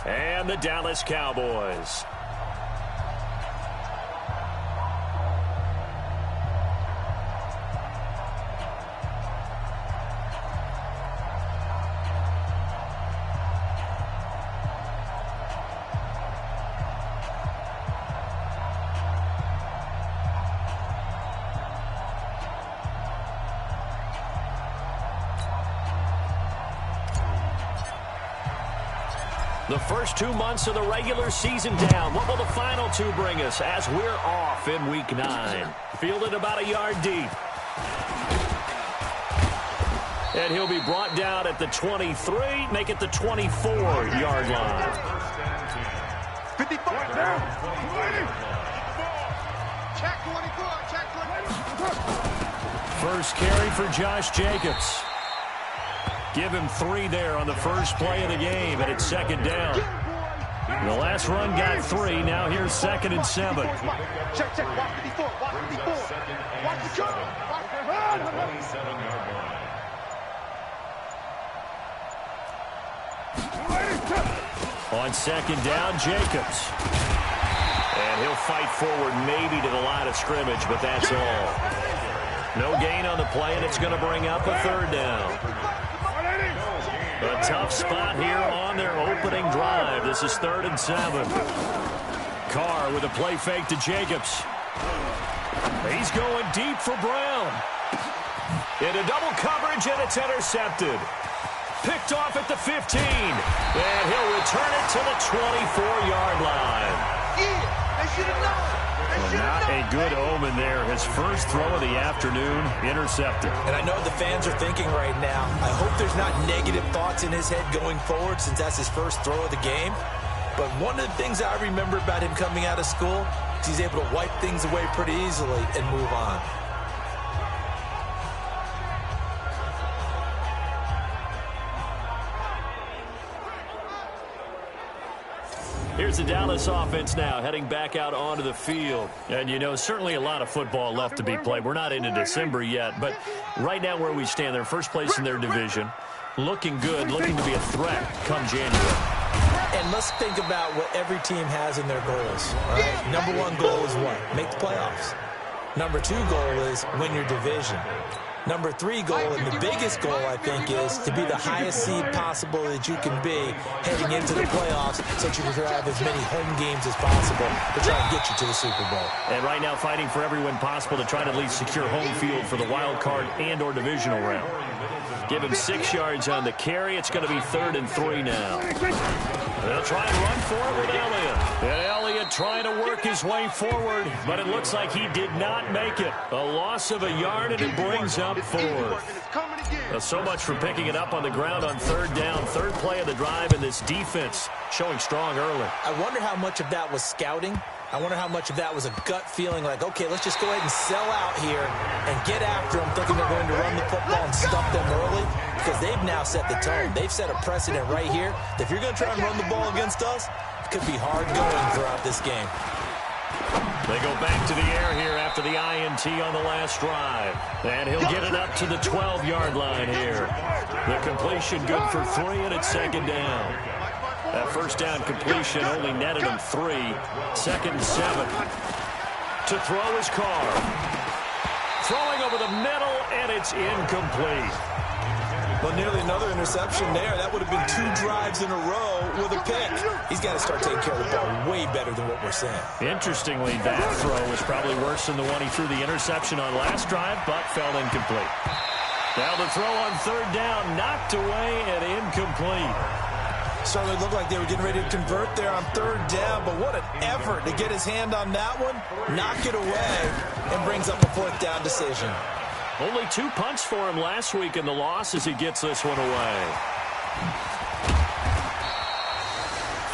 and the Dallas Cowboys. The first 2 months of the regular season down. What will the final 2 bring us as we're off in Week 9? Fielded about a yard deep. And he'll be brought down at the 23, make it the 24-yard line. 54 down. Check 24, check 24. First carry for Josh Jacobs. Give him 3 there on the first play of the game, and it's second down. The last run got 3. Now here's 2nd and 7. Check, check. Watch 54. Watch 54. Watch the gun. Watch the run. 27-yard line. On second down, Jacobs. And he'll fight forward maybe to the line of scrimmage, but that's all. No gain on the play, and it's going to bring up a 3rd down. A tough spot here on their opening drive. This is 3rd and 7. Carr with a play fake to Jacobs. He's going deep for Brown. Into double coverage, and it's intercepted. Picked off at the 15. And he'll return it to the 24-yard line. Yeah, they should have known. Not a good omen there. His first throw of the afternoon intercepted. And I know the fans are thinking right now, I hope there's not negative thoughts in his head going forward since that's his first throw of the game. But one of the things I remember about him coming out of school is he's able to wipe things away pretty easily and move on. Here's the Dallas offense now heading back out onto the field. And, you know, certainly a lot of football left to be played. We're not into December yet, but right now where we stand, they're first place in their division. Looking good, looking to be a threat come January. And let's think about what every team has in their goals. All right? Number 1 goal is what? Make the playoffs. Number 2 goal is win your division. Number 3 goal, and the biggest goal, I think, is to be the highest seed possible that you can be heading into the playoffs so that you can have as many home games as possible to try and get you to the Super Bowl. And right now fighting for every win possible to try to at least secure home field for the wild card and or divisional round. Give him 6 yards on the carry. It's going to be 3rd and 3 now. They'll try and run for it with Elliott. And Elliott trying to work his way forward, but it looks like he did not make it. A loss of a yard, and it brings up 4th. So much for picking it up on the ground on 3rd down. 3rd play of the drive, and this defense showing strong early. I wonder how much of that was scouting. I wonder how much of that was a gut feeling like, okay, let's just go ahead and sell out here and get after them, thinking they're going to run the football and stuff them early, because they've now set the tone. They've set a precedent right here that if you're going to try and run the ball against us, it could be hard going throughout this game. They go back to the air here after the INT on the last drive. And he'll get it up to the 12-yard line here. The completion good for 3, and it's 2nd down. That first down completion only netted him 3. 2nd and 7. To throw his Carr. Throwing over the middle, and it's incomplete. Well, nearly another interception there. That would have been 2 drives in a row with a pick. He's got to start taking care of the ball way better than what we're seeing. Interestingly, that throw was probably worse than the one he threw the interception on last drive, but fell incomplete. Now the throw on 3rd down, knocked away and incomplete. Certainly looked like they were getting ready to convert there on 3rd down, but what an effort to get his hand on that one, knock it away, and brings up a 4th down decision. Only 2 punts for him last week in the loss as he gets this one away.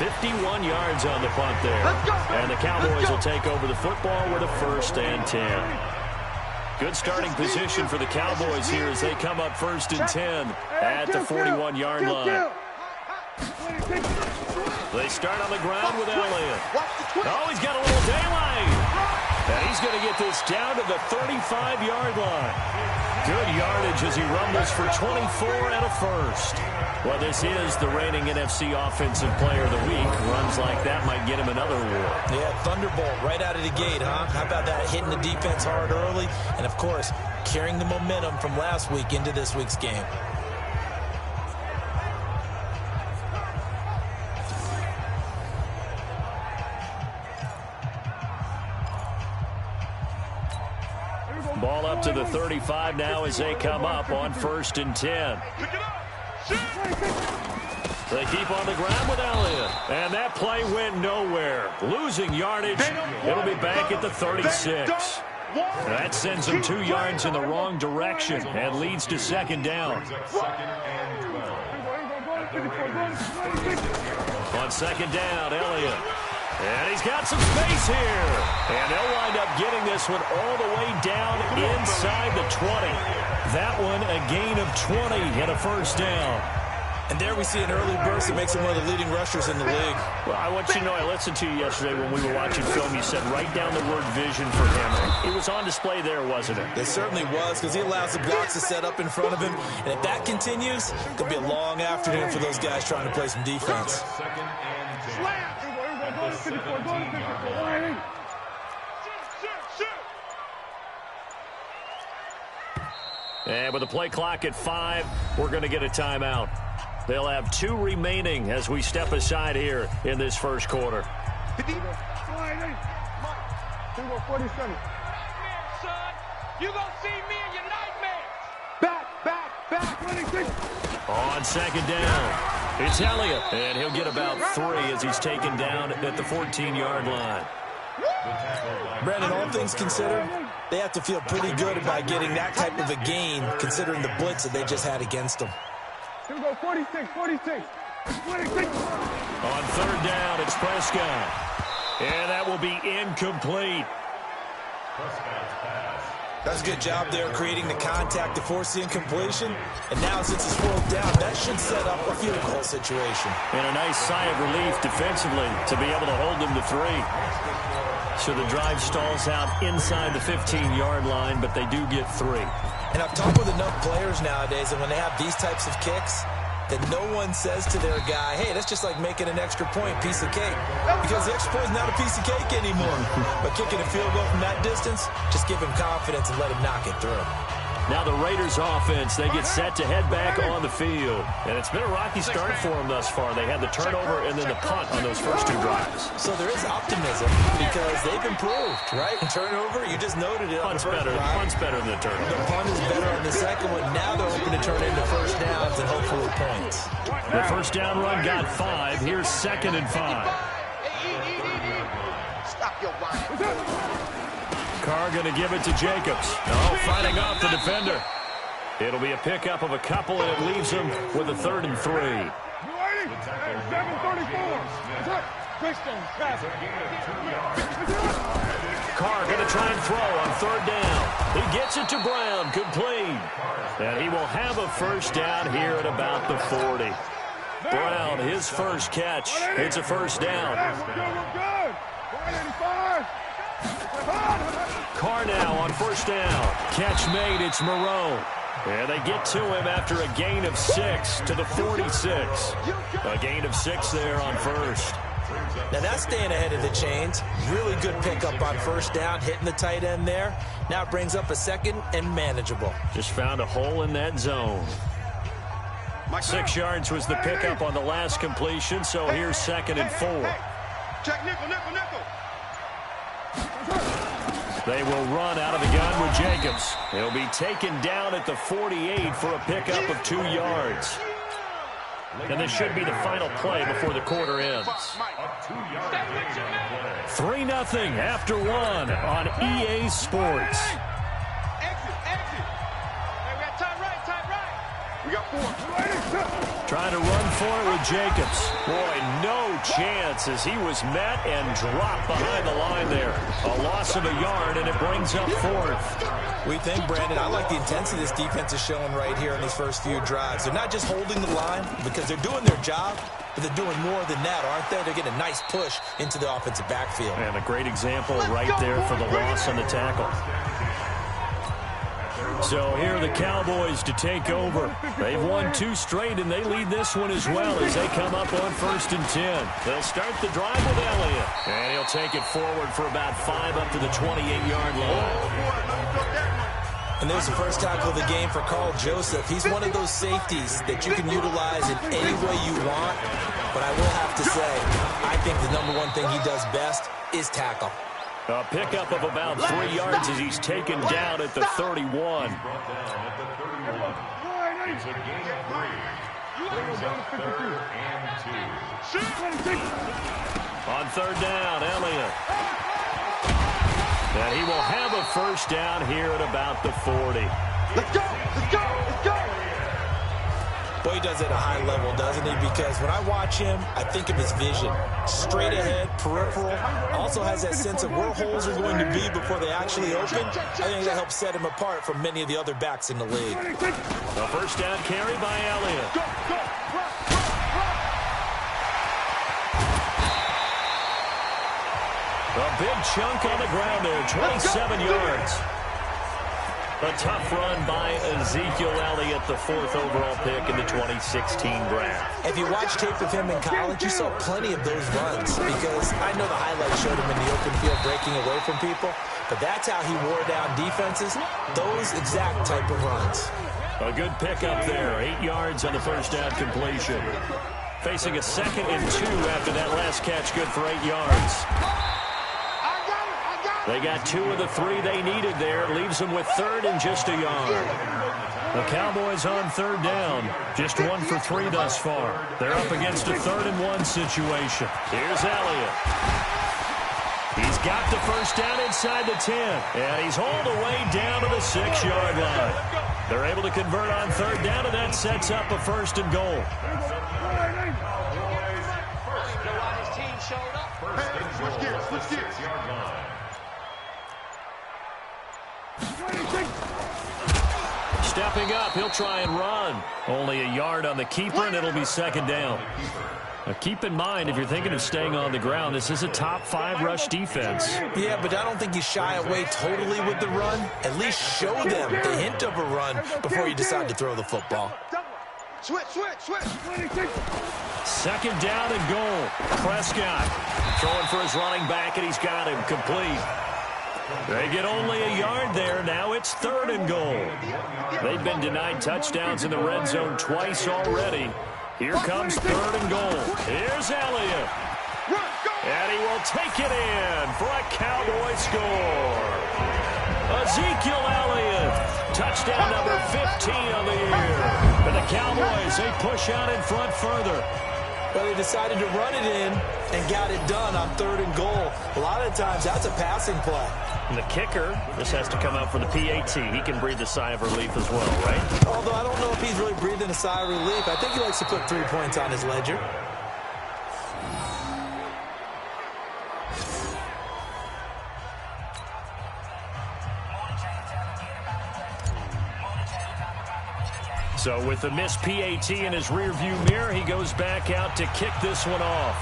51 yards on the punt there. And the Cowboys will take over the football with a 1st and 10. Good starting position for the Cowboys here as they come up 1st and 10 at the 41-yard line. They start on the ground with Elliott. Oh, he's got a little daylight. And he's going to get this down to the 35-yard line. Good yardage as he rumbles for 24 and a first. Well, this is the reigning NFC Offensive Player of the Week. Runs like that might get him another award. Yeah, thunderbolt right out of the gate, huh? How about that, hitting the defense hard early? And, of course, carrying the momentum from last week into this week's game. Ball up to the 35 now as they come up on 1st and 10. They keep on the ground with Elliott. And that play went nowhere. Losing yardage. It'll be back at the 36. That sends them 2 yards in the wrong direction and leads to 2nd down. On 2nd down, Elliott. And he's got some space here. And they'll wind up getting this one all the way down inside the 20. That one a gain of 20 and a 1st down. And there we see an early burst that makes him one of the leading rushers in the league. Well, I want you to know, I listened to you yesterday when we were watching film. You said write down the word vision for him. It was on display there, wasn't it? It certainly was, because he allows the blocks to set up in front of him. And if that continues, it could be a long afternoon for those guys trying to play some defense. And with the play clock at 5, we're going to get a timeout. They'll have 2 remaining as we step aside here in this first quarter. On 2nd down, it's Elliott, and he'll get about 3 as he's taken down at the 14-yard line. Brandon, all things considered, they have to feel pretty good about getting that type of a gain, considering the blitz that they just had against them. Here we go, 46. On 3rd down, it's Prescott. And that will be incomplete. That's a good job there creating the contact to force the incompletion. And now since it's 4th down, that should set up a field goal situation. And a nice sigh of relief defensively to be able to hold them to 3. So the drive stalls out inside the 15-yard line, but they do get 3. And I've talked with enough players nowadays that when they have these types of kicks, that no one says to their guy, hey, that's just like making an extra point, piece of cake. Because the extra point is not a piece of cake anymore. But kicking a field goal from that distance, just give him confidence and let him knock it through. Now the Raiders offense, they get set to head back on the field. And it's been a rocky start for them thus far. They had the turnover and then the punt on those first 2 drives. So there is optimism because they've improved, right? Turnover, you just noted it. Punt's better than the turnover. The punt is better on the second one. Now they're hoping to turn into 1st downs and hopefully points. The 1st down run got 5. Here's 2nd and 5. Stop your whining. Carr going to give it to Jacobs. Oh, fighting off the defender. It'll be a pickup of a couple, and it leaves him with a 3rd and 3. 7:34. Carr going to try and throw on 3rd down. He gets it to Brown, complete. And he will have a 1st down here at about the 40. Brown, his first catch. It's a 1st down. Good. 185. Carr now on 1st down. Catch made, it's Moreau. And they get to him after a gain of 6 to the 46. A gain of 6 there on 1st. Now that's staying ahead of the chains. Really good pickup on 1st down, hitting the tight end there. Now it brings up a 2nd and manageable. Just found a hole in that zone. 6 yards was the pickup on the last completion, so here's 2nd and 4. Check nickel. They will run out of the gun with Jacobs. He'll be taken down at the 48 for a pickup of 2 yards. And this should be the final play before the quarter ends. 3-0 after 1 on EA Sports. We got 4. Trying to run for it with Jacobs. Boy, no chance as he was met and dropped behind the line there. A loss of a yard, and it brings up 4th. We think, Brandon, I like the intensity this defense is showing right here in these first few drives. They're not just holding the line because they're doing their job, but they're doing more than that, aren't they? They're getting a nice push into the offensive backfield. And a great example right there for the loss on the tackle. So here are the Cowboys to take over. They've won 2 straight, and they lead this one as well as they come up on 1st and 10. They'll start the drive with Elliott. And he'll take it forward for about 5 up to the 28-yard line. And there's the first tackle of the game for Carl Joseph. He's one of those safeties that you can utilize in any way you want. But I will have to say, I think the #1 thing he does best is tackle. A pickup of about 3 yards as he's taken down at the 31. It's a gain of 3. Brings up 3rd and 2. On 3rd down, Elliott. And he will have a first down here at about the 40. Let's go! Let's go! Let's go! Boy, he does it at a high level, doesn't he? Because when I watch him, I think of his vision. Straight ahead, peripheral. Also has that sense of where holes are going to be before they actually open. I think that helps set him apart from many of the other backs in the league. A first down carry by Elliott. Go! Go! Run! Run! A big chunk on the ground there, 27 yards. A tough run by Ezekiel Elliott, the 4th overall pick in the 2016 draft. If you watch tape of him in college, you saw plenty of those runs because I know the highlights showed him in the open field breaking away from people, but that's how he wore down defenses, those exact type of runs. A good pickup there, 8 yards on the first down completion. Facing a 2nd and 2 after that last catch, good for 8 yards. They got 2 of the 3 they needed there. Leaves them with 3rd and just a yard. The Cowboys on 3rd down. Just 1 for 3 thus far. They're up against a 3rd and 1 situation. Here's Elliott. He's got the first down inside the 10. And he's hauled away down to the 6-yard line. They're able to convert on 3rd down, and that sets up a 1st and goal. Switch gears. Switch gears. Stepping up, he'll try and run. Only a yard on the keeper, and it'll be 2nd down. Now keep in mind, if you're thinking of staying on the ground, this is a top 5 rush defense. Yeah, but I don't think you shy away totally with the run. At least show them the hint of a run before you decide to throw the football. Switch. 2nd down and goal. Prescott throwing for his running back, and he's got him complete. They get only a yard there. Now it's 3rd and goal. They've been denied touchdowns in the red zone twice already. Here comes 3rd and goal. Here's Elliott. And he will take it in for a Cowboy score. Ezekiel Elliott. Touchdown number 15 of the year. For the Cowboys, they push out in front further. Well, they decided to run it in and got it done on 3rd and goal. A lot of times, that's a passing play. And the kicker, this has to come out for the PAT. He can breathe a sigh of relief as well, right? Although I don't know if he's really breathing a sigh of relief. I think he likes to put 3 points on his ledger. So with the missed PAT in his rearview mirror, he goes back out to kick this one off.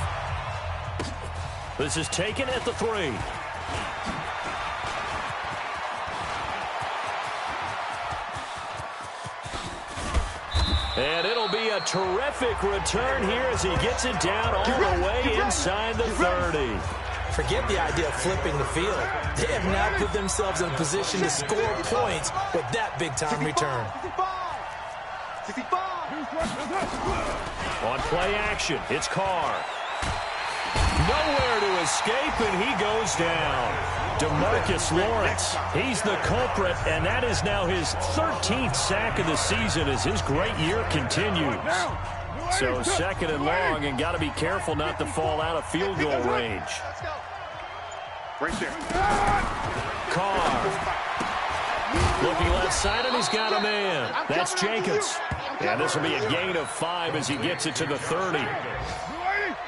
This is taken at the 3. And it'll be a terrific return here as he gets it down all the way inside the 30. Forget the idea of flipping the field. They have now put themselves in a position to score points with that big-time return. 65. On play action, it's Carr. Nowhere to escape, and he goes down. DeMarcus Lawrence, he's the culprit, and that is now his 13th sack of the season as his great year continues. So 2nd and long, and got to be careful not to fall out of field goal range. Right there. Carr. Looking left side, and he's got a man. That's Jacobs. And this will be a gain of 5 as he gets it to the 30.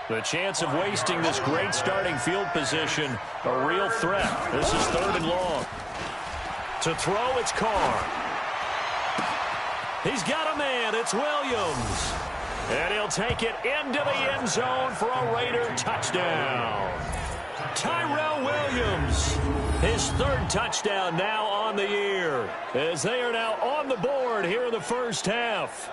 The chance of wasting this great starting field position, a real threat. This is 3rd and long. To throw, it's Carr. He's got a man. It's Williams. And he'll take it into the end zone for a Raider touchdown. Tyrell Williams, his third touchdown now on the year, as they are now on the board here in the first half.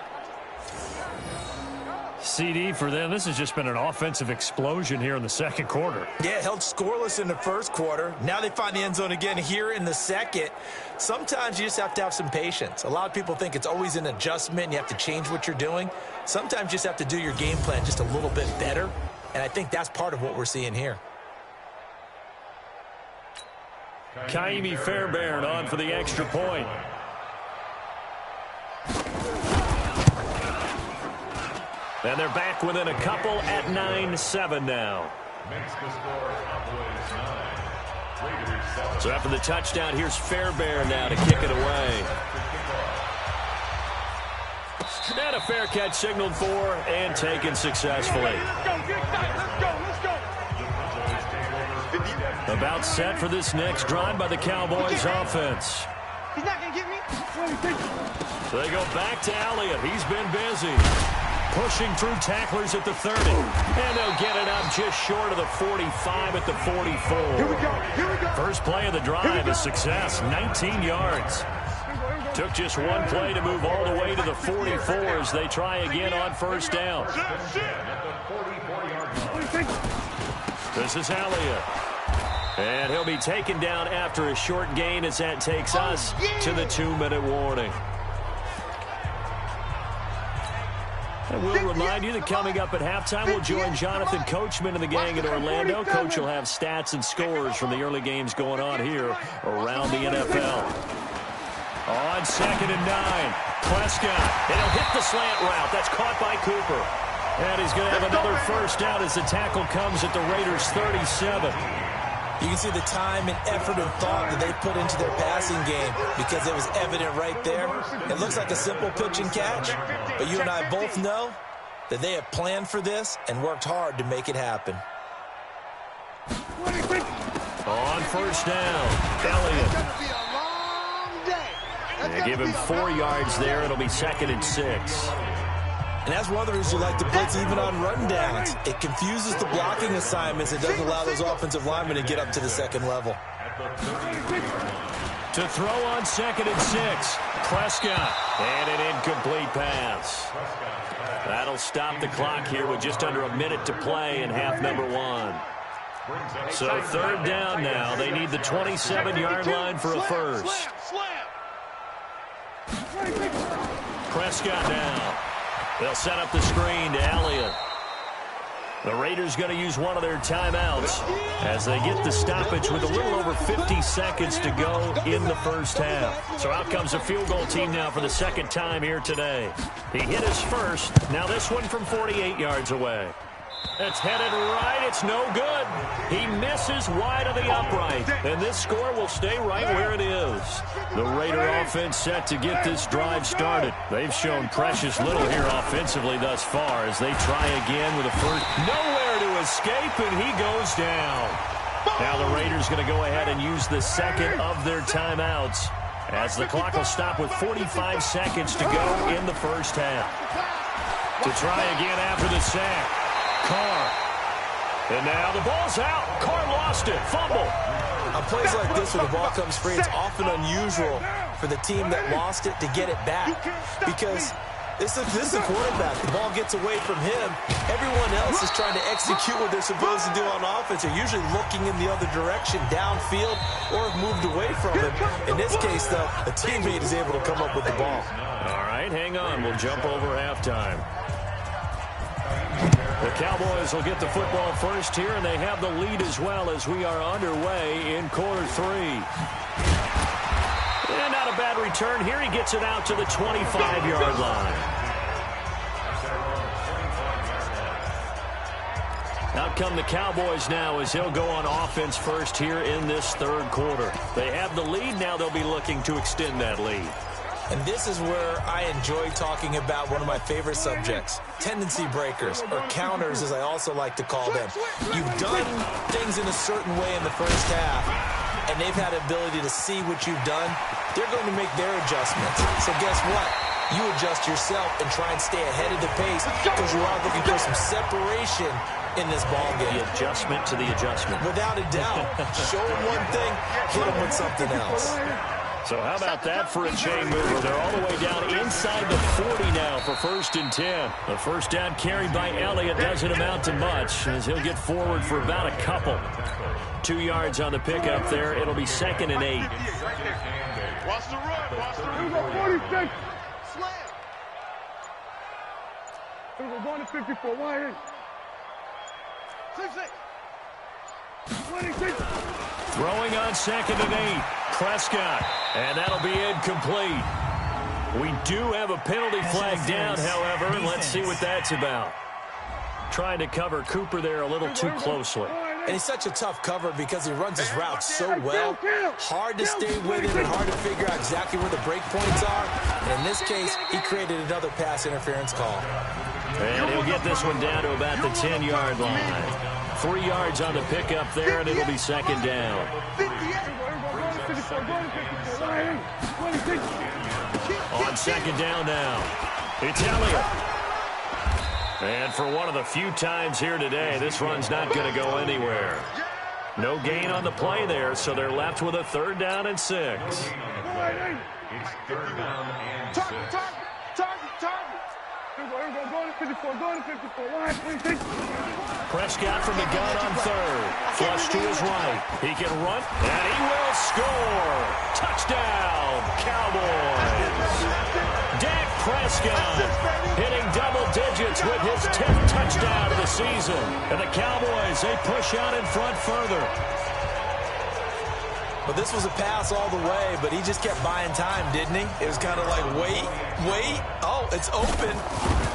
CD for them. This has just been an offensive explosion here in the second quarter. Yeah, held scoreless in the first quarter. Now they find the end zone again here in the second. Sometimes you just have to have some patience. A lot of people think it's always an adjustment and you have to change what you're doing. Sometimes you just have to do your game plan just a little bit better, and I think that's part of what we're seeing here. Kaimi Fairbairn on for the extra point. And they're back within a couple at 9-7 now. So after the touchdown, here's Fairbairn now to kick it away. And a fair catch signaled for and taken successfully. About set for this next drive by the Cowboys offense. He's not going to get me. So they go back to Elliott. He's been busy. Pushing through tacklers at the 30. And they'll get it up just short of the 45 at the 44. Here we go. Here we go. First play of the drive is success. 19 yards. Took just one play to move all the way to the 44 as they try again on first down. This is Elliott. And he'll be taken down after a short gain as that takes us to the 2-minute warning. And we'll remind you that coming up at halftime, we'll join Jonathan Coachman and the gang in Orlando. Coach will have stats and scores from the early games going on here around the NFL. On 2nd and 9, Prescott. And he'll hit the slant route. That's caught by Cooper. And he's going to have another first down as the tackle comes at the Raiders' 37. You can see the time and effort and thought that they put into their passing game because it was evident right there. It looks like a simple pitch and catch, but you and I both know that they have planned for this and worked hard to make it happen. On first down, Elliott. They give him 4 yards there. It'll be 2nd and 6. And that's one of the reasons you like to blitz even on rundowns. It confuses the blocking assignments. It doesn't allow those offensive linemen to get up to the second level. To throw on 2nd and 6, Prescott. And an incomplete pass. That'll stop the clock here with just under a minute to play in half number 1. So 3rd down now. They need the 27-yard line for a first. Prescott now. They'll set up the screen to Elliott. The Raiders going to use one of their timeouts as they get the stoppage with a little over 50 seconds to go in the first half. So out comes the field goal team now for the second time here today. He hit his first. Now this one from 48 yards away. It's headed right. It's no good. He misses wide of the upright. And this score will stay right where it is. The Raider offense set to get this drive started. They've shown precious little here offensively thus far as they try again with a first. Nowhere to escape, and he goes down. Now the Raiders going to go ahead and use the second of their timeouts as the clock will stop with 45 seconds to go in the first half. To try again after the sack. Carr. And now the ball's out. Carr lost it. Fumble. On plays like this where the ball comes free, it's often unusual for the team that lost it to get it back. Because this is the quarterback. The ball gets away from him. Everyone else is trying to execute what they're supposed to do on offense. They're usually looking in the other direction, downfield, or have moved away from it. In this case, though, a teammate is able to come up with the ball. All right, hang on. We'll jump over halftime. The Cowboys will get the football first here, and they have the lead as well as we are underway in quarter 3. And not a bad return here. He gets it out to the 25-yard line. Out come the Cowboys now as he'll go on offense first here in this third quarter. They have the lead. Now they'll be looking to extend that lead. And this is where I enjoy talking about one of my favorite subjects, tendency breakers, or counters as I also like to call them. You've done things in a certain way in the first half, and they've had the ability to see what you've done. They're going to make their adjustments. So guess what? You adjust yourself and try and stay ahead of the pace because you are looking for some separation in this ball game. The adjustment to the adjustment. Without a doubt. Show them one thing, hit them with something else. So how about that for a chain mover? They're all the way down inside the 40 now for 1st and 10. The first down carried by Elliott doesn't amount to much as he'll get forward for about a couple. 2 yards on the pickup there. It'll be 2nd and 8. Watch the run. Watch the run. 46. Slam. We're going to 54. Why in? 26. Throwing on 2nd and 8. Prescott. And that'll be incomplete. We do have a penalty flag down, however, and let's see what that's about. Trying to cover Cooper there a little too closely. And he's such a tough cover because he runs his route so well. Hard to stay with it and hard to figure out exactly where the break points are. And in this case, he created another pass interference call. And he'll get this one down to about the 10-yard line. 3 yards on the pickup there, and it'll be 2nd down. On 2nd down now, it's Elliott. And for one of the few times here today, this run's not going to go anywhere. No gain on the play there, so they're left with a 3rd down and 6. It's 3rd down and 6. Prescott from the gun on 3rd. Flush to his right. He can run, and he will score. Touchdown, Cowboys. Dak Prescott hitting double digits with his 10th touchdown of the season. And the Cowboys, they push out in front further. But this was a pass all the way, but he just kept buying time, didn't he? It was kind of like, wait. Oh, it's open.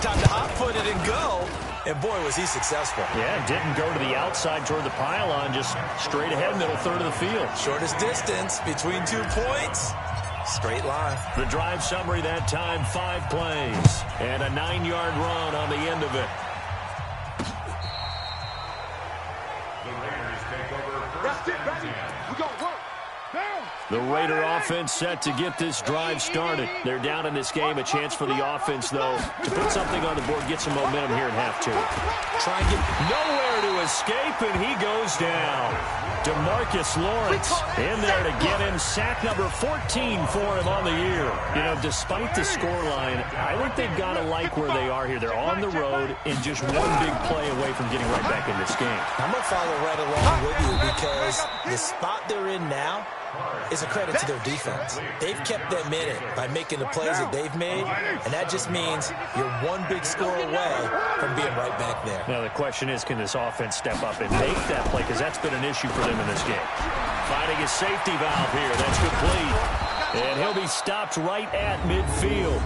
Time to hot-foot it and go. And, boy, was he successful. Yeah, didn't go to the outside toward the pylon, just straight ahead, middle third of the field. Shortest distance between 2 points. Straight line. The drive summary that time, 5 plays. And a 9-yard run on the end of it. That's it, baby. We got work. The Raider offense set to get this drive started. They're down in this game. A chance for the offense, though, to put something on the board, get some momentum here in half 2. Try and get nowhere to escape, and he goes down. DeMarcus Lawrence in there to get him. Sack number 14 for him on the year. You know, despite the scoreline, I think they've got to like where they are here. They're on the road and just one big play away from getting right back in this game. I'm going to follow right along with you because the spot they're in now is a credit to their defense. They've kept them in it by making the plays that they've made, and that just means you're one big score away from being right back there. Now, the question is, can this offense step up and make that play? Because that's been an issue for them in this game. Finding his safety valve here. That's complete. And he'll be stopped right at midfield.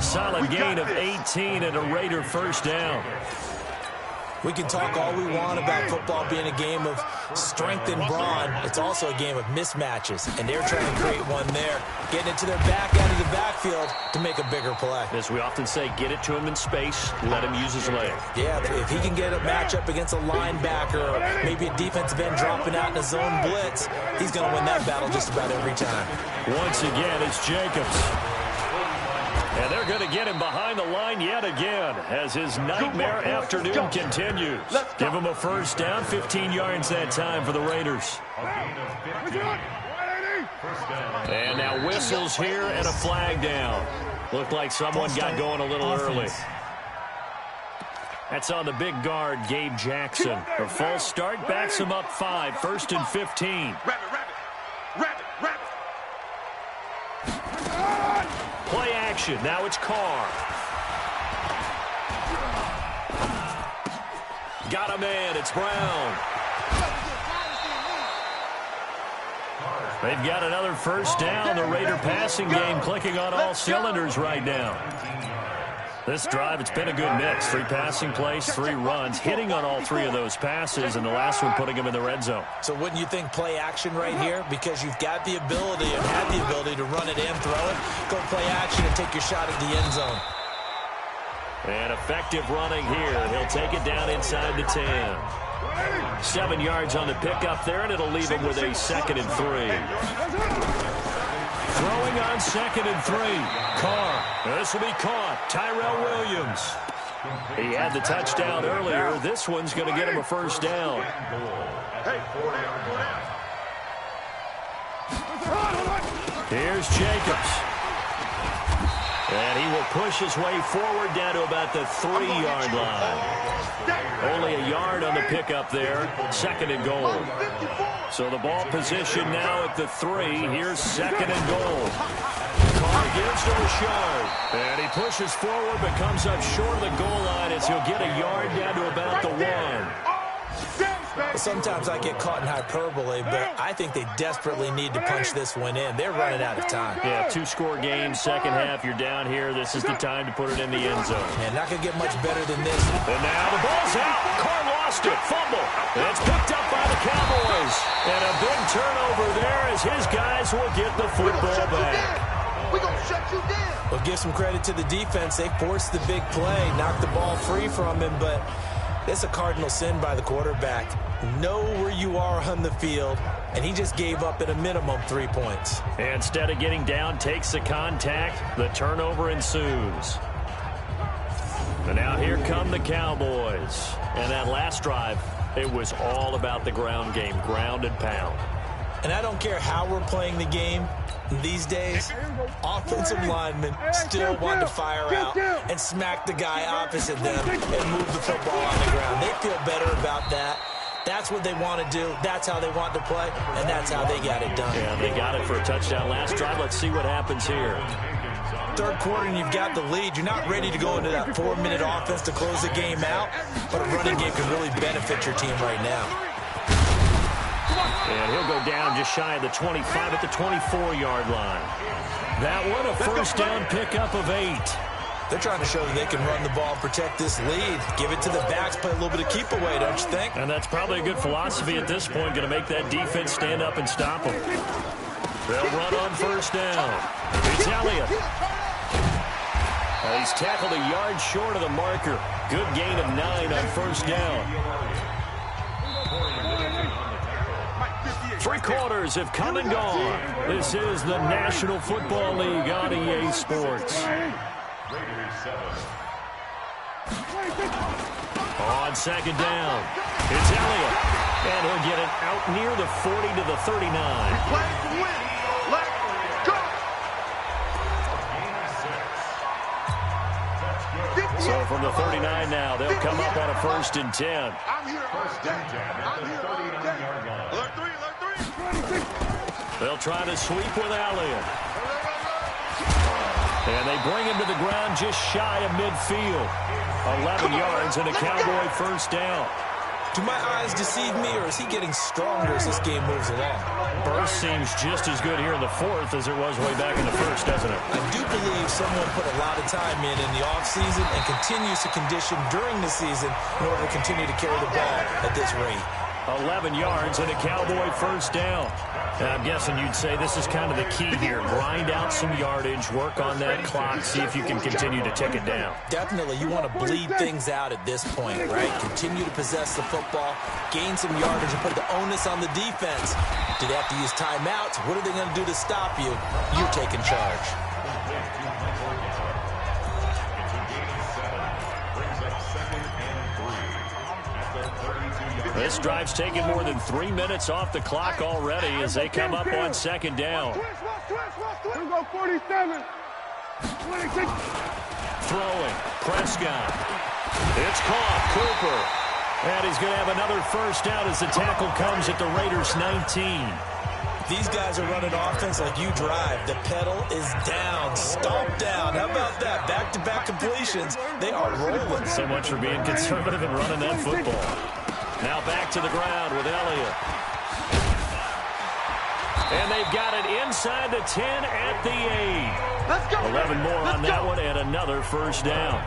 Solid gain of 18 and a Raider 1st down. We can talk all we want about football being a game of strength and brawn. It's also a game of mismatches, and they're trying to create one there, getting it to their back end of the backfield to make a bigger play. As we often say, get it to him in space, let him use his leg. Yeah, if he can get a matchup against a linebacker or maybe a defensive end dropping out in a zone blitz, he's going to win that battle just about every time. Once again, it's Jacobs. And they're going to get him behind the line yet again as his nightmare afternoon continues. Give him a 1st down, 15 yards that time for the Raiders. And now whistles here and a flag down. Looked like someone got going a little early. That's on the big guard, Gabe Jackson. A false start backs him up 5, 1st and 15. Play action. Now it's Carr. Got a man. It's Brown. They've got another 1st down. The Raider passing game clicking on all cylinders right now. This drive, it's been a good mix. 3 passing plays, 3 runs, hitting on all 3 of those passes, and the last one putting him in the red zone. So wouldn't you think play action right here? Because you've got the ability and have the ability to run it and throw it. Go play action and take your shot at the end zone. And effective running here. He'll take it down inside the 10. 7 yards on the pickup there, and it'll leave him with a 2nd and 3. Throwing on 2nd and 3. Carr. This will be caught. Tyrell Williams. He had the touchdown earlier. This one's going to get him a first down. Here's Jacobs. And he will push his way forward down to about the 3-yard line. Only a yard on the pickup there. Second and goal. So the ball position now at the 3. Here's second and goal. Carr gives to Rashard. And he pushes forward but comes up short of the goal line as he'll get a yard down to about the 1. Sometimes I get caught in hyperbole, but I think they desperately need to punch this one in. They're running out of time. Yeah, 2-score game, second half. You're down here. This is the time to put it in the end zone. Man, not going to get much better than this. And now the ball's out. Carr lost it. Fumble. And it's picked up by the Cowboys. And a big turnover there as his guys will get the football back. We're going to shut you down. Well, give some credit to the defense. They forced the big play, knocked the ball free from him, but it's a cardinal sin by the quarterback. Know where you are on the field, and he just gave up at a minimum 3 points. Instead of getting down, takes the contact. The turnover ensues. And now here come the Cowboys. And that last drive, it was all about the ground game, ground and pound. And I don't care how we're playing the game these days, offensive linemen still want to fire out and smack the guy opposite them and move the football on the ground. They feel better about that. That's what they want to do. That's how they want to play, and that's how they got it done. Yeah, they got it for a touchdown last drive. Let's see what happens here. Third quarter, and you've got the lead. You're not ready to go into that 4-minute offense to close the game out, but a running game can really benefit your team right now. And he'll go down just shy of the 25 at the 24-yard line. That one, a first down pickup of 8. They're trying to show that they can run the ball and protect this lead. Give it to the backs, play a little bit of keep away, don't you think? And that's probably a good philosophy at this point, going to make that defense stand up and stop them. They'll run on first down. It's Elliott. He's tackled a yard short of the marker. Good gain of 9 on first down. 3 quarters have come and gone. This is the National Football League on EA Sports. On second down, it's Elliott. And he'll get it out near the 40 to the 39. So from the 39 now, they'll come up on a 1st and 10. I'm here first day. I'm here all day. Alert 3. They'll try to sweep with Elliott. And they bring him to the ground just shy of midfield. 11 yards and a Cowboy first down. Do my eyes deceive me, or is he getting stronger as this game moves along? Burst seems just as good here in the 4th as it was way back in the 1st, doesn't it? I do believe someone put a lot of time in the offseason and continues to condition during the season in order to continue to carry the ball at this rate. 11 yards and a Cowboy first down. And I'm guessing you'd say this is kind of the key here. Grind out some yardage, work on that clock, see if you can continue to tick it down. Definitely. You want to bleed things out at this point, right? Continue to possess the football, gain some yardage, and put the onus on the defense. Do they have to use timeouts? What are they going to do to stop you? You're taking charge. This drive's taken more than 3 minutes off the clock already as they come up on second down. We'll go 47. 26. Throwing. Prescott. It's caught. Cooper. And he's going to have another first down as the tackle comes at the Raiders' 19. These guys are running offense like you drive. The pedal is down, stomped down. How about that? Back-to-back completions. They are rolling. So much for being conservative and running that football. Now back to the ground with Elliott. And they've got it inside the 10 at the 8. Let's go. 11 more on that one and another first down.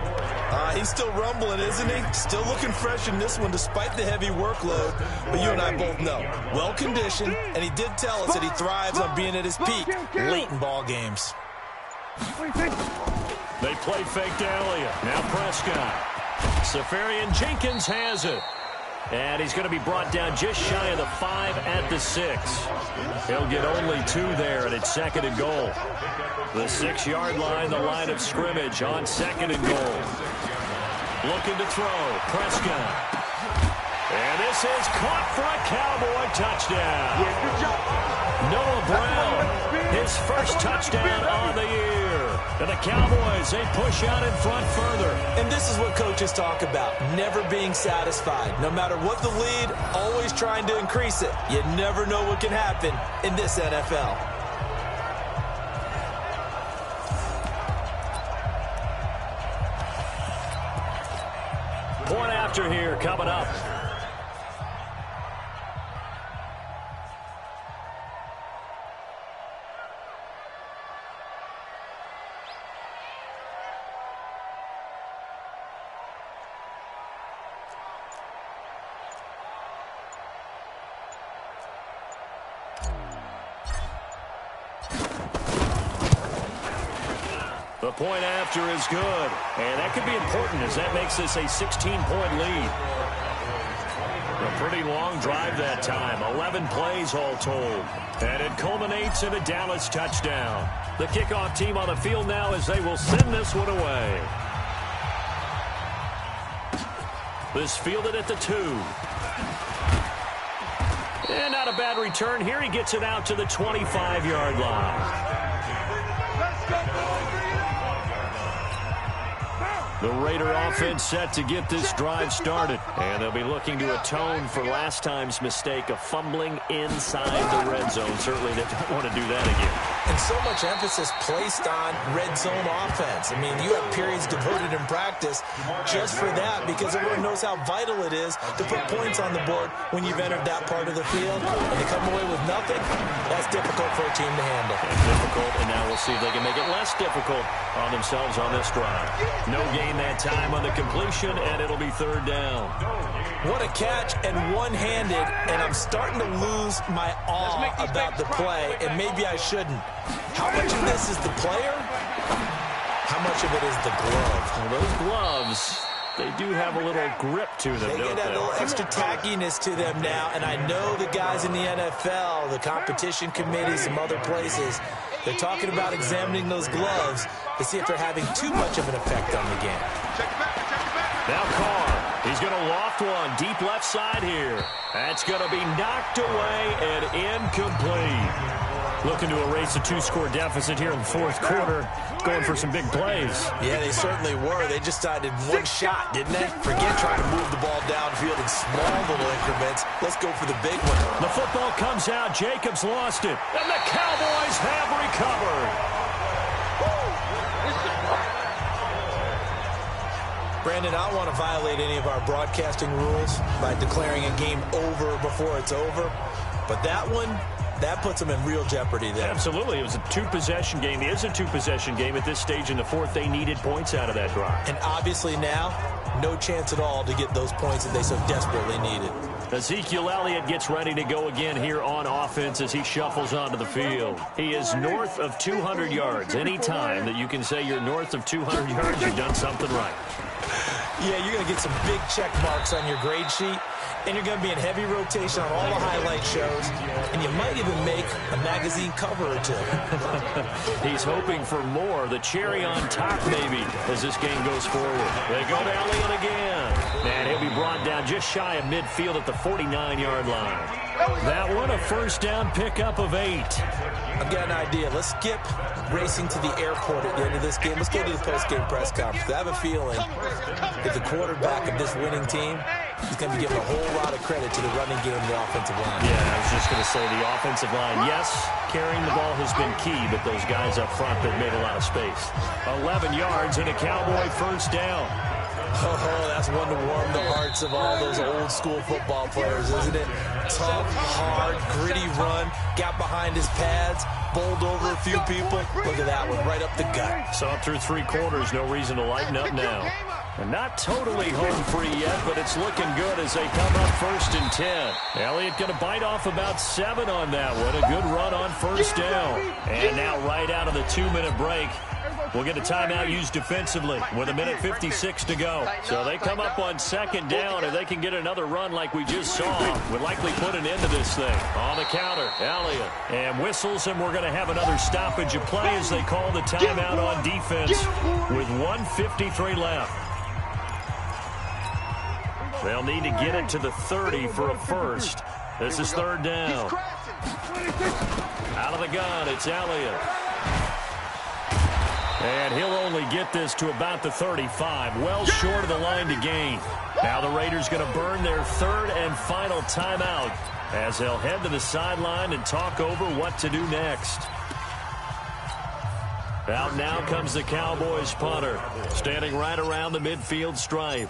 He's still rumbling, isn't he? Still looking fresh in this one despite the heavy workload. But you and I both know, well-conditioned, and he did tell us that he thrives on being at his peak late in ball games. They play fake to Elliott. Now Prescott. Safarian Jenkins has it. And he's going to be brought down just shy of the 5 at the 6. He'll get only 2 there, and it's second and goal. The 6-yard line, the line of scrimmage on second and goal. Looking to throw. Prescott. And this is caught for a Cowboy touchdown. Yeah, good job. Noah Brown, his first touchdown on the year. And the Cowboys, they push out in front further. And this is what coaches talk about, never being satisfied. No matter what the lead, always trying to increase it. You never know what can happen in this NFL. Point after here coming up. The point after is good, and that could be important as that makes this a 16-point lead. A pretty long drive that time, 11 plays all told, and it culminates in a Dallas touchdown. The kickoff team on the field now as they will send this one away. This fielded at the 2. And not a bad return here. He gets it out to the 25-yard line. The Raider offense set to get this drive started. And they'll be looking to atone for last time's mistake of fumbling inside the red zone. Certainly they don't want to do that again. And so much emphasis placed on red zone offense. I mean, you have periods devoted in practice just for that because everyone knows how vital it is to put points on the board when you've entered that part of the field. And to come away with nothing, that's difficult for a team to handle. And difficult, and now we'll see if they can make it less difficult on themselves on this drive. No gain that time on the completion, and it'll be third down. What a catch and one-handed, and I'm starting to lose my awe about the play, and maybe I shouldn't. How much of this is the player? How much of it is the glove? Well, those gloves, they do have a little grip to them, They don't get that they? little extra tackiness to them now, and I know the guys in the NFL, the competition committee, some other places, they're talking about examining those gloves to see if they're having too much of an effect on the game. Now Carr, he's going to loft one deep left side here. That's going to be knocked away and incomplete. Looking to erase a 2-score deficit here in the fourth quarter, going for some big plays. Yeah, they certainly were. They just decided one shot, didn't they? Forget trying to move the ball downfield in small little increments. Let's go for the big one. The football comes out. Jacobs lost it. And the Cowboys have recovered. Brandon, I don't want to violate any of our broadcasting rules by declaring a game over before it's over. But that one, that puts them in real jeopardy there. Absolutely. It was a two-possession game. It is a two-possession game at this stage in the fourth. They needed points out of that drive. And obviously now, no chance at all to get those points that they so desperately needed. Ezekiel Elliott gets ready to go again here on offense as he shuffles onto the field. He is north of 200 yards. Any time that you can say you're north of 200 yards, you've done something right. Yeah, you're going to get some big check marks on your grade sheet, and you're going to be in heavy rotation on all the highlight shows, and you might even make a magazine cover or two. He's hoping for more, the cherry on top maybe, as this game goes forward. They go to Elliott again, and he'll be brought down just shy of midfield at the 49-yard line. That one, a first down pickup of 8. I've got an idea. Let's skip racing to the airport at the end of this game. Let's go to the post-game press conference. I have a feeling that the quarterback of this winning team is going to be giving a whole lot of credit to the running game and the offensive line. Yeah, I was just going to say the offensive line, yes, carrying the ball has been key, but those guys up front that made a lot of space. 11 yards and a Cowboy first down. Oh, that's one to warm the hearts of all those old-school football players, isn't it? Tough, hard, gritty run, got behind his pads, bowled over a few people. Look at that one, right up the gut. So through 3 quarters, no reason to lighten up now. And not totally home free yet, but it's looking good as they come up first and 10. Elliott going to bite off about 7 on that one. A good run on first down. And now right out of the 2-minute break, we'll get a timeout used defensively with 1:56 to go. So they come up on second down, and they can get another run like we just saw. Would likely put an end to this thing. On the counter, Elliott. And whistles, and we're going to have another stoppage of play as they call the timeout on defense with 1:53 left. They'll need to get it to the 30 for a first. This is third down. Out of the gun, it's Elliott. And he'll only get this to about the 35, well short of the line to gain. Now the Raiders going to burn their third and final timeout as they'll head to the sideline and talk over what to do next. Out now comes the Cowboys punter, standing right around the midfield stripe.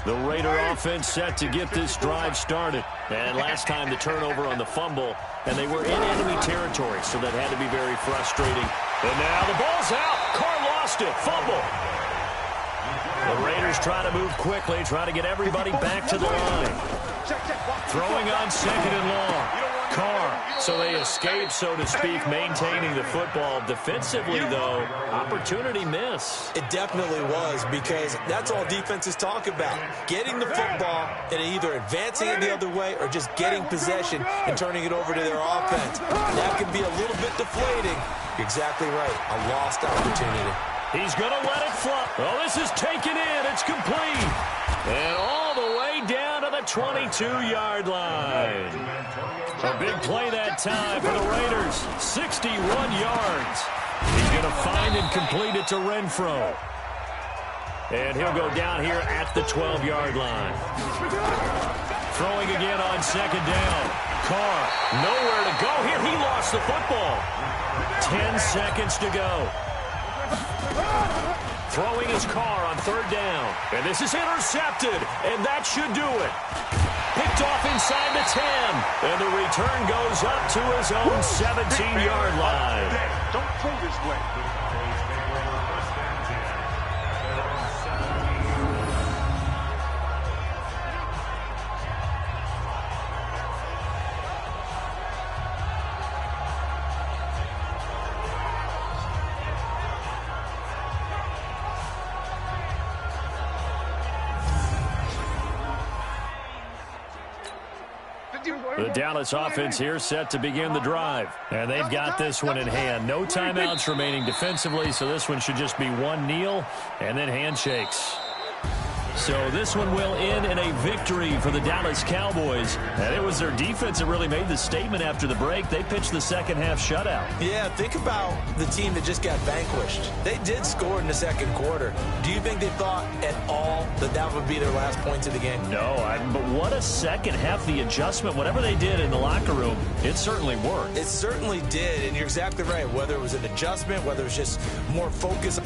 The Raider offense set to get this drive started. And last time the turnover on the fumble, and they were in enemy territory, so that had to be very frustrating. And now the ball's out. Carr lost it. Fumble. The Raiders try to move quickly, try to get everybody back to the line. Throwing on second and long. Carr, so they escape, so to speak, maintaining the football. Defensively, though, opportunity miss. It definitely was, because that's all defenses talk about. Getting the football and either advancing it the other way or just getting possession and turning it over to their offense. That can be a little bit deflating. You're exactly right. A lost opportunity. He's going to let it fly. Oh, this is taken in. It's complete. And all the way down to the 22-yard line. A big play that time for the Raiders. 61 yards. He's going to find and complete it to Renfro. And he'll go down here at the 12-yard line. Throwing again on second down. Carr, nowhere to go here. He lost the football. 10 seconds to go. Throwing his Carr on third down. And this is intercepted. And that should do it. Picked off inside the 10. And the return goes up to his own 17-yard line. Don't play this way. The Dallas offense here set to begin the drive. And they've got this one in hand. No timeouts remaining defensively, so this one should just be one kneel and then handshakes. So this one will end in a victory for the Dallas Cowboys. And it was their defense that really made the statement after the break. They pitched the second half shutout. Yeah, think about the team that just got vanquished. They did score in the second quarter. Do you think they thought at all that that would be their last points of the game? No, but what a second half. The adjustment, whatever they did in the locker room, it certainly worked. It certainly did, and you're exactly right. Whether it was an adjustment, whether it was just more focus